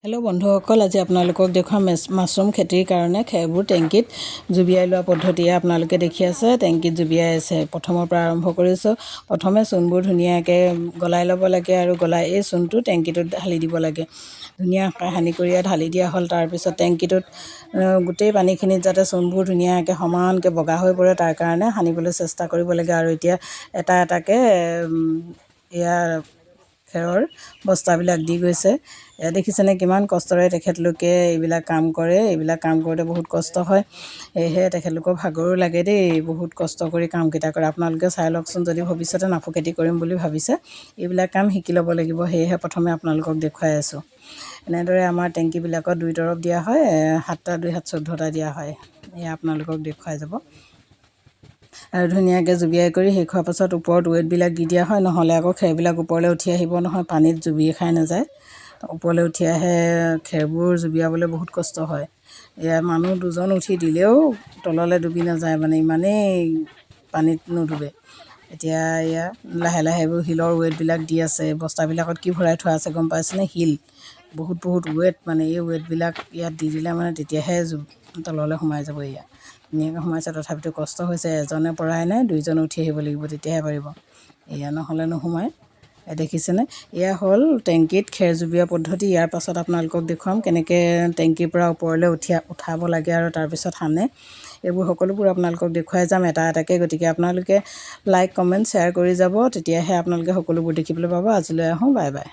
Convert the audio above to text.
Hello' বন্ধুসকল, আজি আপোনালোকক দেখুৱাম মাছৰুম খেতিৰ কাৰণে খেৰবোৰ টেংকিত জুবিয়াই লোৱা পদ্ধতিয়ে আপোনালোকে দেখি আছে। টেংকিত জুবিয়াই আছে। প্ৰথমৰ পৰা আৰম্ভ কৰিছোঁ। প্ৰথমে চূণবোৰ ধুনীয়াকৈ গলাই ল'ব লাগে আৰু গলাই এই চূণটো টেংকিটোত ঢালি দিব লাগে। ধুনীয়াকৈ সানি কৰি ঢালি দিয়া হ'ল। তাৰপিছত টেংকিটোত গোটেই পানীখিনিত যাতে চূণবোৰ ধুনীয়াকৈ সমানকৈ বগা হৈ পৰে তাৰ কাৰণে সানিবলৈ চেষ্টা কৰিব লাগে। আৰু এতিয়া এটা এটাকৈ ইয়াৰ খেৰৰ বস্তাবিলাক দি গৈছে। এয়া দেখিছেনে কিমান কষ্টৰে তেখেতলোকে এইবিলাক কাম কৰে। এইবিলাক কাম কৰোঁতে বহুত কষ্ট হয়। সেয়েহে তেখেতলোকৰ ভাগৰো লাগে দেই, বহুত কষ্ট কৰি কামকেইটা কৰে। আপোনালোকে চাই লওকচোন, যদি ভৱিষ্যতে নাফু খেতি কৰিম বুলি ভাবিছে এইবিলাক কাম শিকি ল'ব লাগিব। সেয়েহে প্ৰথমে আপোনালোকক দেখুৱাই আছোঁ। এনেদৰে আমাৰ টেংকিবিলাকত 2 তৰফ দিয়া হয়, 7টা 2 7 14টা দিয়া হয়। এয়া আপোনালোকক দেখুৱাই যাব। আৰু ধুনীয়াকৈ জুবিয়াই কৰি শেষ হোৱাৰ পাছত ওপৰত ৱেটবিলাক দি দিয়া হয়, নহ'লে আকৌ খেৰবিলাক ওপৰলৈ উঠি আহিব নহয়, পানীত জুবি খাই নাযায়। ওপৰলৈ উঠি আহে। খেৰবোৰ জুবিয়াবলৈ বহুত কষ্ট হয়। এয়া মানুহ 2জন উঠি দিলেও তললৈ ডুবি নাযায়, মানে ইমানেই পানীত নুডুবে। এতিয়া এয়া লাহে লাহে এইবোৰ শিলৰ ৱেটবিলাক দি আছে। বস্তাবিলাকত কি ভৰাই থোৱা আছে গম পাইছেনে? শিল। বহুত ৱেট, মানে এই ৱেটবিলাক ইয়াত দি দিলে মানে তেতিয়াহে তললৈ সোমাই যাব। এয়া ধুনীয়াকৈ সোমাইছে, তথাপিতো কষ্ট হৈছে। এজনে পৰাই নাই, 2জন উঠি আহিব লাগিব, তেতিয়াহে পাৰিব। এয়া নহ'লে নোসোমায়। দেখিছেনে? এয়া হ'ল টেংকিত খেৰ জুবিওৱা পদ্ধতি। ইয়াৰ পাছত আপোনালোকক দেখুৱাম কেনেকৈ টেংকিৰ পৰা ওপৰলৈ উঠাব লাগে আৰু তাৰপিছত সানে। এইবোৰ সকলোবোৰ আপোনালোকক দেখুৱাই যাম এটা এটাকৈ। গতিকে আপোনালোকে লাইক, কমেণ্ট, শ্বেয়াৰ কৰি যাব, তেতিয়াহে আপোনালোকে সকলোবোৰ দেখিবলৈ পাব। আজিলৈ আহোঁ, বাই বাই।